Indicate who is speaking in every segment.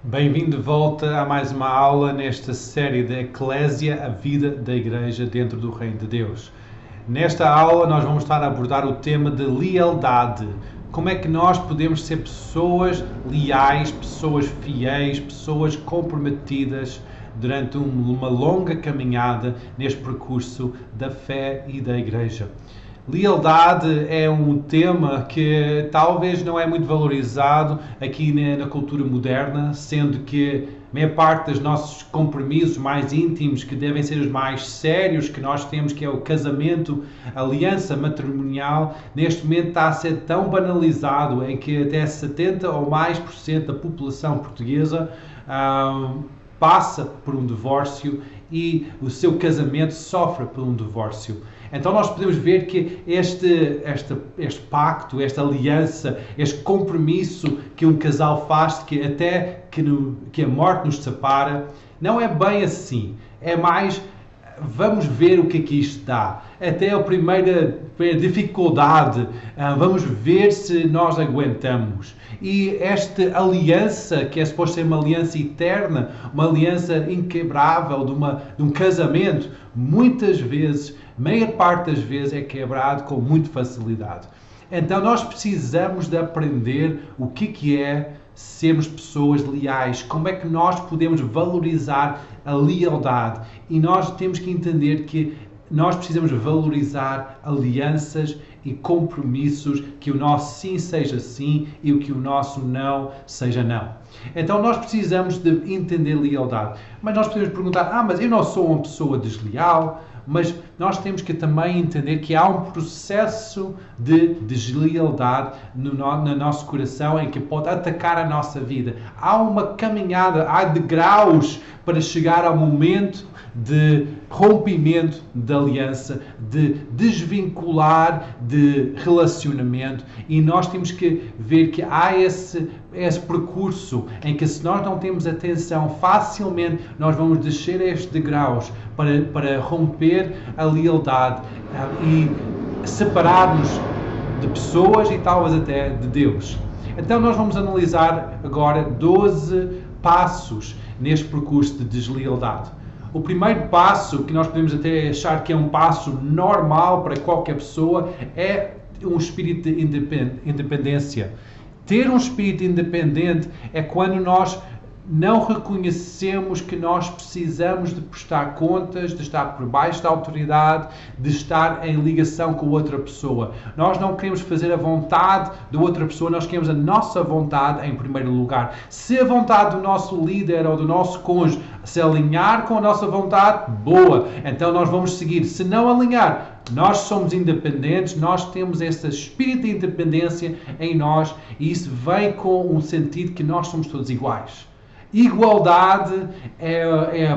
Speaker 1: Bem-vindo de volta a mais uma aula nesta série da Eclésia, a vida da Igreja dentro do Reino de Deus. Nesta aula nós vamos estar a abordar o tema de lealdade. Como é que nós podemos ser pessoas leais, pessoas fiéis, pessoas comprometidas durante uma longa caminhada neste percurso da fé e da Igreja. Lealdade é um tema que talvez não é muito valorizado aqui na cultura moderna, sendo que a maior parte dos nossos compromissos mais íntimos, que devem ser os mais sérios que nós temos, que é o casamento, a aliança matrimonial, neste momento está a ser tão banalizado em que até 70 ou mais por cento da população portuguesa passa por um divórcio e o seu casamento sofre por um divórcio. Então nós podemos ver que este pacto, esta aliança, este compromisso que um casal faz, que até que a morte nos separa, não é bem assim. É mais, vamos ver o que é que isto dá. Até a primeira dificuldade, vamos ver se nós aguentamos. E esta aliança, que é suposto ser uma aliança eterna, uma aliança inquebrável de um casamento, muitas vezes, maior parte das vezes, é quebrado com muita facilidade. Então nós precisamos de aprender o que é sermos pessoas leais, como é que nós podemos valorizar a lealdade. E nós temos que entender que nós precisamos valorizar alianças e compromissos, que o nosso sim seja sim e o que o nosso não seja não. Então nós precisamos de entender lealdade. Mas nós podemos perguntar, mas eu não sou uma pessoa desleal. Mas nós temos que também entender que há um processo de deslealdade no nosso coração em que pode atacar a nossa vida. Há uma caminhada, há degraus para chegar ao momento de rompimento da aliança, de desvincular de relacionamento, e nós temos que ver que há esse percurso em que, se nós não temos atenção, facilmente nós vamos descer estes degraus para romper a lealdade e separar-nos de pessoas e talvez até de Deus. Então nós vamos analisar agora 12 passos neste percurso de deslealdade. O primeiro passo, que nós podemos até achar que é um passo normal para qualquer pessoa, é um espírito de independência. Ter um espírito independente é quando nós não reconhecemos que nós precisamos de prestar contas, de estar por baixo da autoridade, de estar em ligação com outra pessoa. Nós não queremos fazer a vontade de outra pessoa, nós queremos a nossa vontade em primeiro lugar. Se a vontade do nosso líder ou do nosso cônjuge se alinhar com a nossa vontade, boa, então nós vamos seguir. Se não alinhar, nós somos independentes, nós temos esse espírito de independência em nós, e isso vem com um sentido que nós somos todos iguais. Igualdade é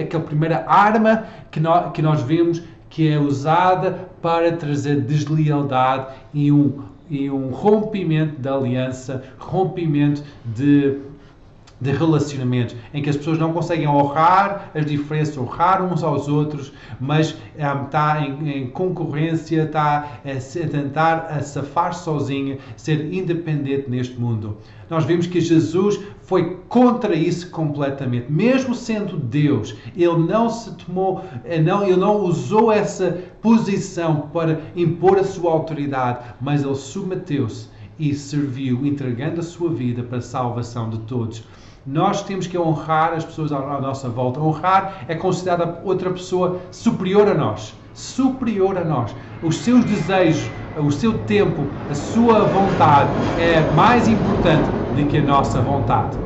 Speaker 1: aquela primeira arma que nós vemos que é usada para trazer deslealdade e um rompimento da aliança, rompimento de relacionamentos, em que as pessoas não conseguem honrar as diferenças, honrar uns aos outros, mas está em concorrência, está a tentar safar sozinho, ser independente neste mundo. Nós vimos que Jesus foi contra isso completamente. Mesmo sendo Deus, ele não usou essa posição para impor a sua autoridade, mas ele submeteu-se e serviu, entregando a sua vida para a salvação de todos. Nós temos que honrar as pessoas à nossa volta. Honrar é considerar outra pessoa superior a nós. Superior a nós. Os seus desejos, o seu tempo, a sua vontade é mais importante do que a nossa vontade.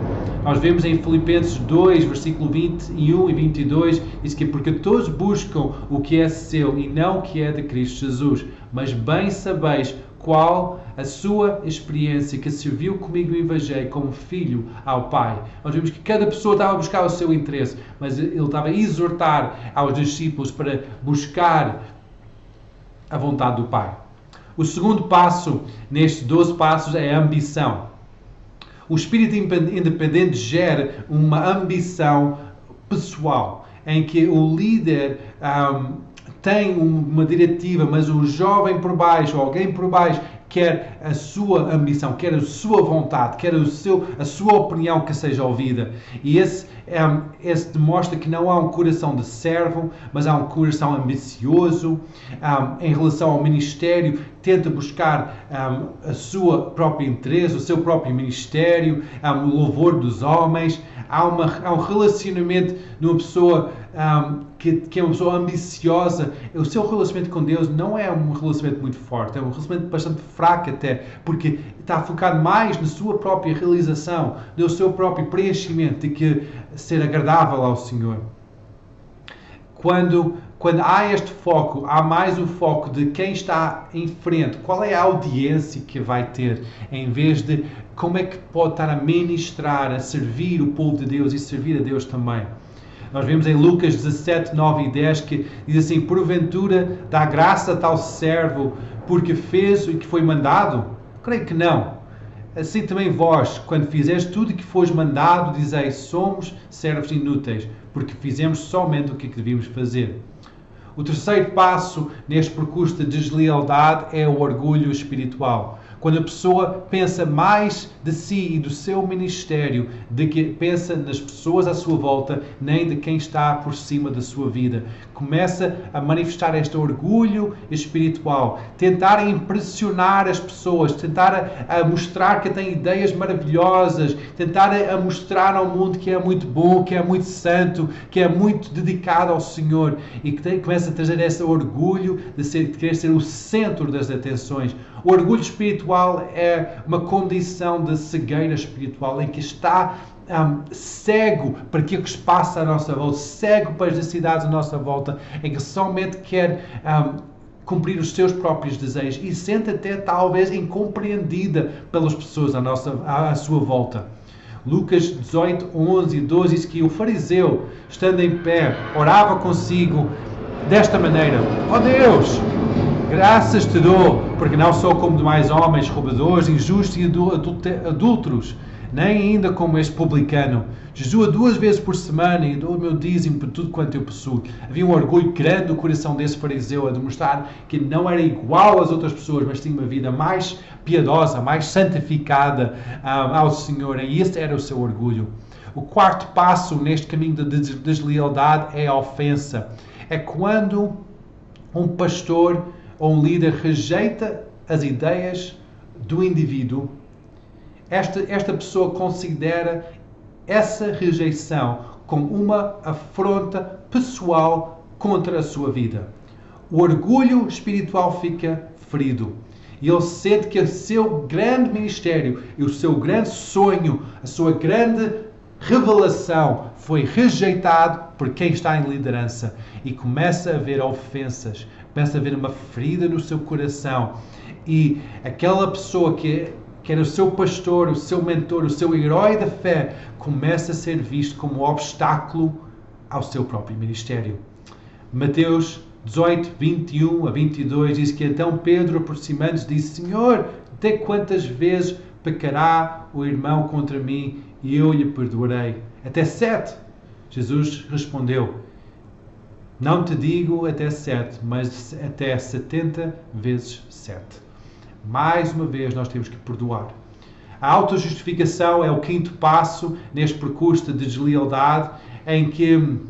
Speaker 1: Nós vemos em Filipenses 2, versículo 21 e 22, diz que porque todos buscam o que é seu e não o que é de Cristo Jesus, mas bem sabeis qual a sua experiência que serviu comigo no Evangelho como filho ao Pai. Nós vimos que cada pessoa estava a buscar o seu interesse, mas ele estava a exortar aos discípulos para buscar a vontade do Pai. O segundo passo nestes 12 passos é a ambição. O espírito independente gera uma ambição pessoal, em que o líder tem uma diretiva, mas o jovem por baixo, ou alguém por baixo, quer a sua ambição, quer a sua vontade, quer a sua opinião que seja ouvida. E esse demonstra que não há um coração de servo, mas há um coração ambicioso. Em relação ao ministério, tenta buscar a sua própria interesse, o seu próprio ministério, o louvor dos homens. Há um relacionamento de uma pessoa que é uma pessoa ambiciosa. O seu relacionamento com Deus não é um relacionamento muito forte, é um relacionamento bastante fraco até, porque está focado mais na sua própria realização, no seu próprio preenchimento, de que ser agradável ao Senhor. Quando há este foco, há mais o foco de quem está em frente, qual é a audiência que vai ter, em vez de como é que pode estar a ministrar, a servir o povo de Deus e servir a Deus também. Nós vemos em Lucas 17, 9 e 10 que diz assim: porventura dá graça a tal servo porque fez o que foi mandado? Creio que não. Assim também vós, quando fizeres tudo o que fores mandado, dizeis: somos servos inúteis, porque fizemos somente o que devíamos fazer. O terceiro passo neste percurso de deslealdade é o orgulho espiritual. Quando a pessoa pensa mais de si e do seu ministério, de que pensa nas pessoas à sua volta, nem de quem está por cima da sua vida. Começa a manifestar este orgulho espiritual, tentar impressionar as pessoas, tentar a mostrar que tem ideias maravilhosas, tentar a mostrar ao mundo que é muito bom, que é muito santo, que é muito dedicado ao Senhor, e que começa a trazer esse orgulho de querer ser o centro das atenções. O orgulho espiritual é uma condição de cegueira espiritual, em que está cego para aquilo que se passa à nossa volta, cego para as necessidades à nossa volta, em que somente quer cumprir os seus próprios desejos e sente até talvez incompreendida pelas pessoas à sua volta. Lucas 18, 11 e 12 diz que o fariseu, estando em pé, orava consigo desta maneira: ó Deus, graças te dou, porque não sou como demais homens, roubadores, injustos e adúlteros, nem ainda como este publicano. Jejua 2 vezes por semana e dou o meu dízimo por tudo quanto eu possuo. Havia um orgulho grande no coração desse fariseu a demonstrar que não era igual às outras pessoas, mas tinha uma vida mais piedosa, mais santificada ao Senhor. E esse era o seu orgulho. O quarto passo neste caminho de deslealdade é a ofensa. É quando um pastor ou um líder rejeita as ideias do indivíduo. Esta pessoa considera essa rejeição como uma afronta pessoal contra a sua vida. O orgulho espiritual fica ferido. E ele sente que o seu grande ministério e o seu grande sonho, a sua grande revelação foi rejeitado por quem está em liderança. E começa a haver ofensas, começa a haver uma ferida no seu coração. E aquela pessoa que era o seu pastor, o seu mentor, o seu herói da fé, começa a ser visto como obstáculo ao seu próprio ministério. Mateus 18, 21 a 22 diz que então Pedro, aproximando-se, disse: Senhor, até quantas vezes pecará o irmão contra mim e eu lhe perdoarei? Até 7. Jesus respondeu: não te digo até 7, mas até 70 vezes 7. Mais uma vez nós temos que perdoar. A autojustificação é o quinto passo neste percurso de deslealdade, em que,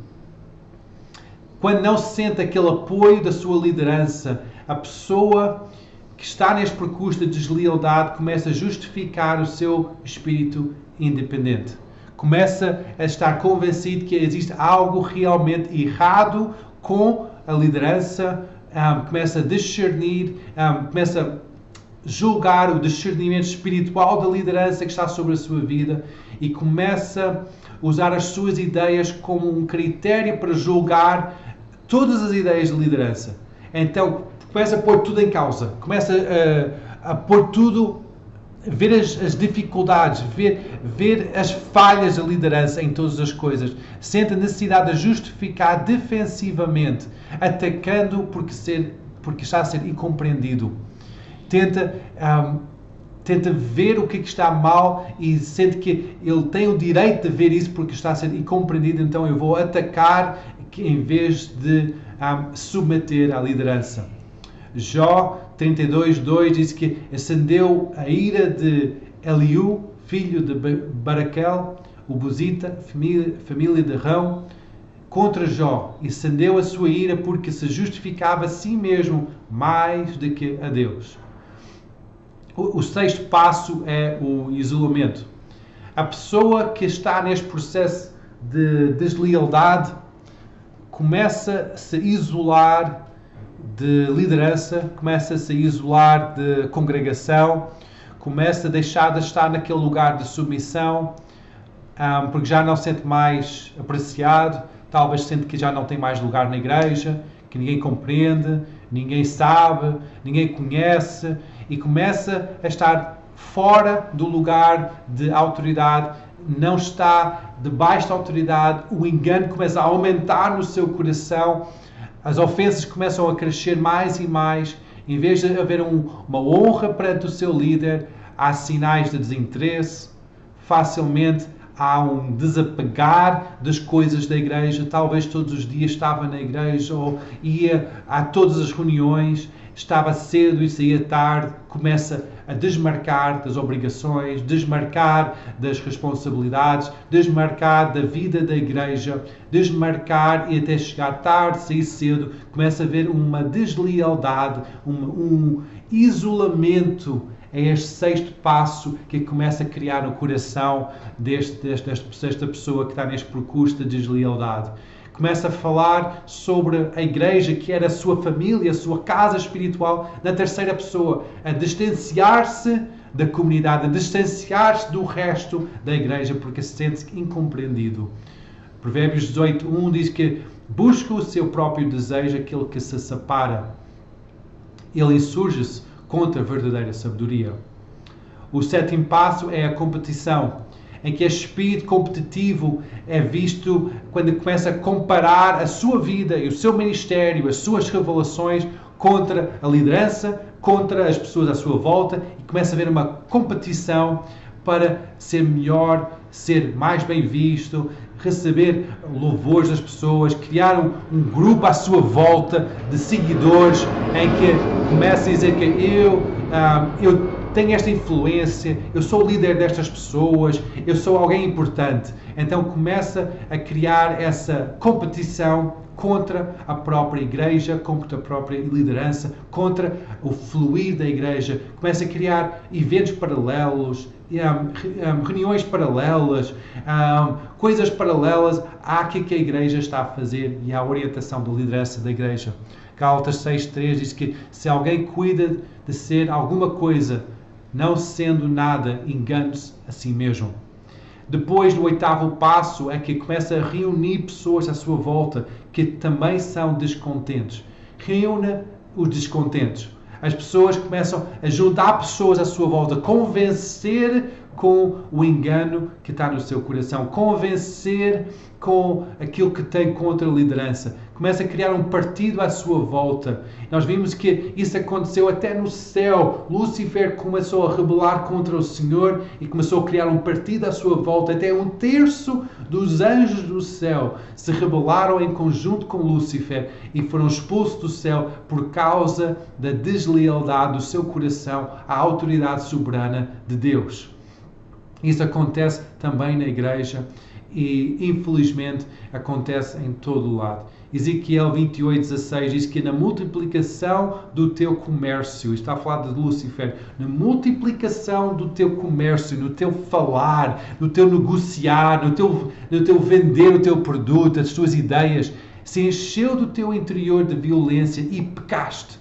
Speaker 1: quando não se sente aquele apoio da sua liderança, a pessoa que está neste percurso de deslealdade começa a justificar o seu espírito independente. Começa a estar convencido que existe algo realmente errado com a liderança, começa a discernir, começa a julgar o discernimento espiritual da liderança que está sobre a sua vida e começa a usar as suas ideias como um critério para julgar todas as ideias de liderança. Então começa a pôr tudo em causa, começa a pôr tudo, ver as dificuldades, ver as falhas da liderança em todas as coisas. Sente a necessidade de justificar defensivamente, atacando porque está a ser incompreendido. Tenta ver o que está mal e sente que ele tem o direito de ver isso porque está a ser incompreendido, então eu vou atacar em vez de submeter à liderança. Jó 32:2 diz que acendeu a ira de Eliú, filho de Baraquel, o Buzita, família de Rão, contra Jó, e acendeu a sua ira porque se justificava a si mesmo mais do que a Deus. O sexto passo é o isolamento. A pessoa que está neste processo de deslealdade começa a se isolar de liderança, começa a se isolar de congregação, começa a deixar de estar naquele lugar de submissão, porque já não se sente mais apreciado, talvez sente que já não tem mais lugar na igreja, que ninguém compreende, ninguém sabe, ninguém conhece, e começa a estar fora do lugar de autoridade, não está debaixo da autoridade, o engano começa a aumentar no seu coração, as ofensas começam a crescer mais e mais, em vez de haver uma honra perante o seu líder, há sinais de desinteresse, facilmente há um desapegar das coisas da igreja, talvez todos os dias estava na igreja ou ia a todas as reuniões, estava cedo e saía tarde, começa a desmarcar das obrigações, desmarcar das responsabilidades, desmarcar da vida da igreja, desmarcar e até chegar tarde, sair cedo, começa a haver uma deslealdade, um isolamento. É este sexto passo que começa a criar no coração desta pessoa que está neste percurso de deslealdade. Começa a falar sobre a igreja, que era a sua família, a sua casa espiritual, na terceira pessoa, a distanciar-se da comunidade, a distanciar-se do resto da igreja, porque se sente incompreendido. Provérbios 18:1 diz que busca o seu próprio desejo, aquele que se separa. Ele insurge-se contra a verdadeira sabedoria. O sétimo passo é a competição, em que este espírito competitivo é visto quando começa a comparar a sua vida e o seu ministério, as suas revelações contra a liderança, contra as pessoas à sua volta, e começa a haver uma competição para ser melhor, ser mais bem visto, receber louvores das pessoas, criar um grupo à sua volta de seguidores em que começa a dizer que eu tenho esta influência, eu sou o líder destas pessoas, eu sou alguém importante. Então começa a criar essa competição contra a própria igreja, contra a própria liderança, contra o fluir da igreja. Começa a criar eventos paralelos, reuniões paralelas, coisas paralelas àquilo que a igreja está a fazer e à orientação da liderança da igreja. Gálatas 6:3 diz que se alguém cuida de ser alguma coisa, não sendo nada, engane-se a si mesmo. Depois do oitavo passo é que começa a reunir pessoas à sua volta que também são descontentes. Reúna os descontentes. As pessoas começam a juntar pessoas à sua volta, convencer com o engano que está no seu coração, convencer com aquilo que tem contra a liderança. Começa a criar um partido à sua volta. Nós vimos que isso aconteceu até no céu. Lúcifer começou a rebelar contra o Senhor e começou a criar um partido à sua volta. Até 1/3 dos anjos do céu se rebelaram em conjunto com Lúcifer e foram expulsos do céu por causa da deslealdade do seu coração à autoridade soberana de Deus. Isso acontece também na igreja e, infelizmente, acontece em todo o lado. Ezequiel 28:16 diz que na multiplicação do teu comércio, está a falar de Lúcifer, na multiplicação do teu comércio, no teu falar, no teu negociar, no teu vender o teu produto, as tuas ideias, se encheu do teu interior de violência e pecaste,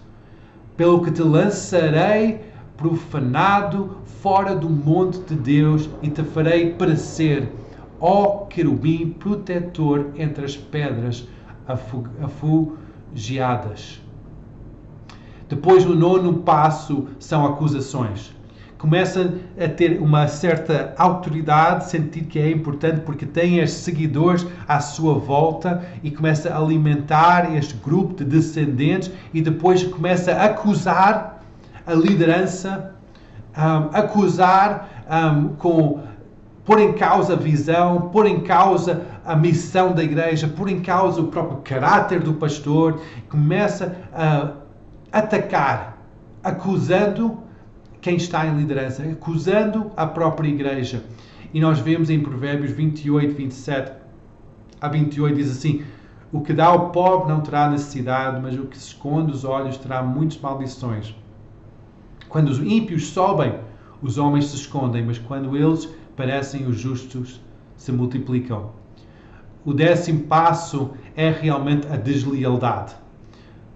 Speaker 1: pelo que te lançarei profanado fora do monte de Deus e te farei perecer, ó querubim protetor entre as pedras afugiadas. Depois, o nono passo são acusações. Começa a ter uma certa autoridade, sentir que é importante porque tem estes seguidores à sua volta e começa a alimentar este grupo de descendentes e depois começa a acusar a liderança, pôr em causa a visão, pôr em causa a missão da igreja, pôr em causa o próprio caráter do pastor, começa a atacar acusando quem está em liderança, acusando a própria igreja. E nós vemos em Provérbios 28, 27 a 28, diz assim: o que dá ao pobre não terá necessidade, mas o que se esconde os olhos terá muitas maldições. Quando os ímpios sobem, os homens se escondem, mas quando eles parecem, os justos se multiplicam. O 10º passo é realmente a deslealdade.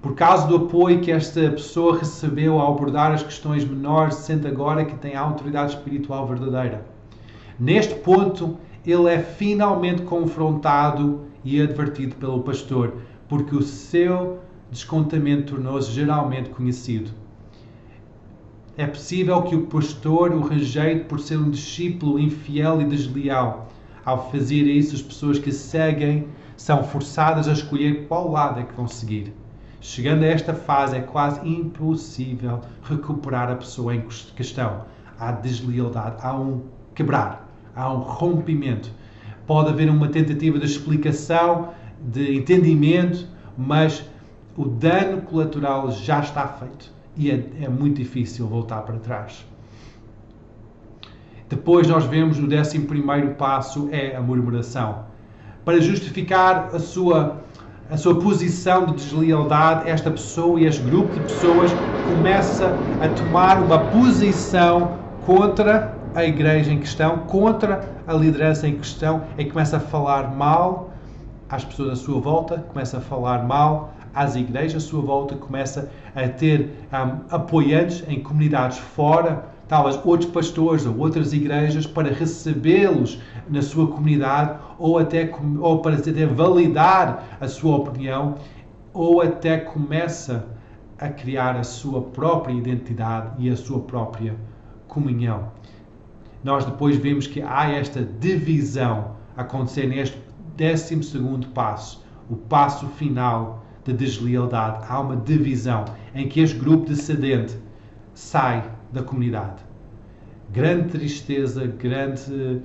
Speaker 1: Por causa do apoio que esta pessoa recebeu ao abordar as questões menores, sente agora que tem a autoridade espiritual verdadeira. Neste ponto, ele é finalmente confrontado e advertido pelo pastor, porque o seu descontentamento tornou-se geralmente conhecido. É possível que o pastor o rejeite por ser um discípulo infiel e desleal. Ao fazer isso, as pessoas que seguem são forçadas a escolher qual lado é que vão seguir. Chegando a esta fase, é quase impossível recuperar a pessoa em questão. Há deslealdade, há um quebrar, há um rompimento. Pode haver uma tentativa de explicação, de entendimento, mas o dano colateral já está feito e é muito difícil voltar para trás. Depois nós vemos o 11º passo é a murmuração. Para justificar a sua posição de deslealdade, esta pessoa e este grupo de pessoas começa a tomar uma posição contra a igreja em questão, contra a liderança em questão, e começa a falar mal às pessoas à sua volta, começa a falar mal às igrejas à sua volta, começa a ter apoiantes em comunidades fora, talvez outros pastores ou outras igrejas, para recebê-los na sua comunidade, ou para até validar a sua opinião, ou até começa a criar a sua própria identidade e a sua própria comunhão. Nós depois vemos que há esta divisão acontecer neste 12º passo, o passo final da deslealdade. Há uma divisão em que este grupo dissidente sai da comunidade. Grande tristeza, grande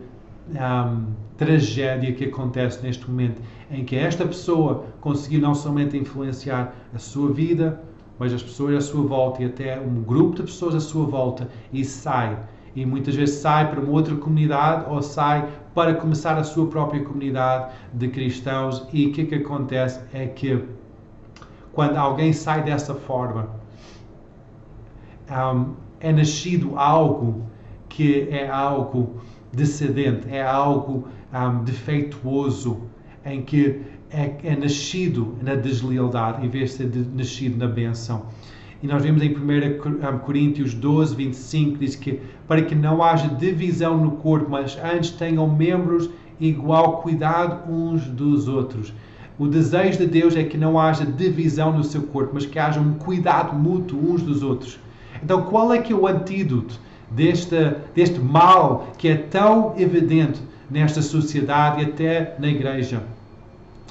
Speaker 1: tragédia que acontece neste momento, em que esta pessoa conseguiu não somente influenciar a sua vida, mas as pessoas à sua volta e até um grupo de pessoas à sua volta, e sai. E muitas vezes sai para uma outra comunidade ou sai para começar a sua própria comunidade de cristãos. E o que acontece é que quando alguém sai dessa forma, é nascido algo que é algo decadente, é algo defeituoso, em que é nascido na deslealdade em vez de ser nascido na bênção. E nós vemos em 1 Coríntios 12, 25, diz que para que não haja divisão no corpo, mas antes tenham membros igual cuidado uns dos outros. O desejo de Deus é que não haja divisão no seu corpo, mas que haja um cuidado mútuo uns dos outros. Então, qual é que é o antídoto deste mal que é tão evidente nesta sociedade e até na igreja?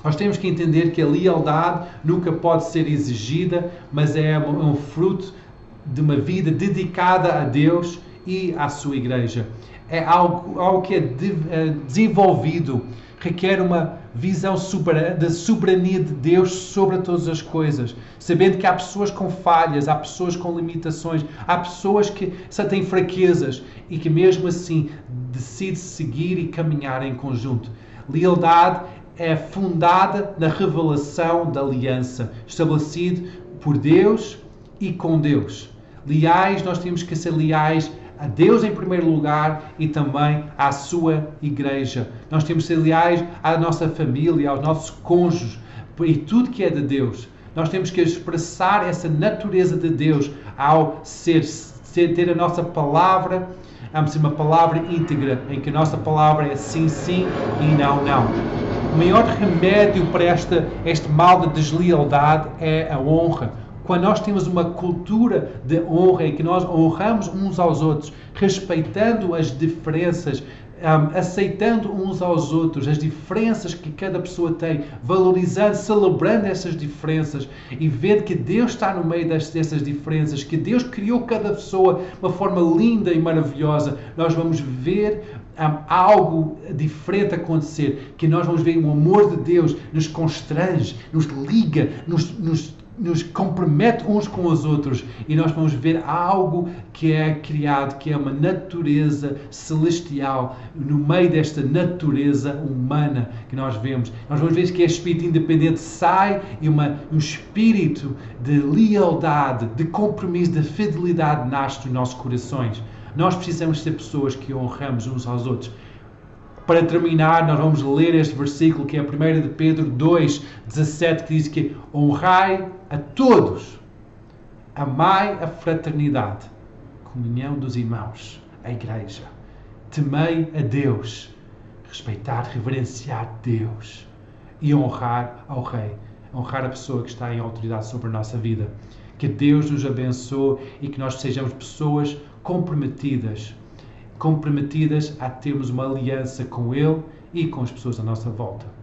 Speaker 1: Nós temos que entender que a lealdade nunca pode ser exigida, mas é um fruto de uma vida dedicada a Deus e à sua igreja. É algo que é desenvolvido, requer uma visão da soberania de Deus sobre todas as coisas, sabendo que há pessoas com falhas, há pessoas com limitações, há pessoas que só têm fraquezas e que mesmo assim decidem seguir e caminhar em conjunto. Lealdade é fundada na revelação da aliança, estabelecido por Deus e com Deus. Leais, nós temos que ser leais a Deus em primeiro lugar e também à sua igreja. Nós temos que ser leais à nossa família, aos nossos cônjuges e tudo que é de Deus. Nós temos que expressar essa natureza de Deus ao ter a nossa palavra, ser uma palavra íntegra, em que a nossa palavra é sim, sim e não, não. O maior remédio para este mal de deslealdade é a honra. Quando nós temos uma cultura de honra em que nós honramos uns aos outros, respeitando as diferenças, aceitando uns aos outros, as diferenças que cada pessoa tem, valorizando, celebrando essas diferenças e vendo que Deus está no meio dessas diferenças, que Deus criou cada pessoa de uma forma linda e maravilhosa, nós vamos ver algo diferente acontecer, que nós vamos ver o amor de Deus nos constrange, nos liga, nos nos compromete uns com os outros e nós vamos ver algo que é criado, que é uma natureza celestial no meio desta natureza humana que nós vemos. Nós vamos ver que é espírito independente, sai e um espírito de lealdade, de compromisso, de fidelidade nasce nos nossos corações. Nós precisamos ser pessoas que honramos uns aos outros. Para terminar, nós vamos ler este versículo que é 1 de Pedro 2:17, que diz que honrai a todos, amai a fraternidade, comunhão dos irmãos, a igreja, temei a Deus, respeitar, reverenciar Deus e honrar ao Rei, honrar a pessoa que está em autoridade sobre a nossa vida. Que Deus nos abençoe e que nós sejamos pessoas comprometidas a termos uma aliança com Ele e com as pessoas à nossa volta.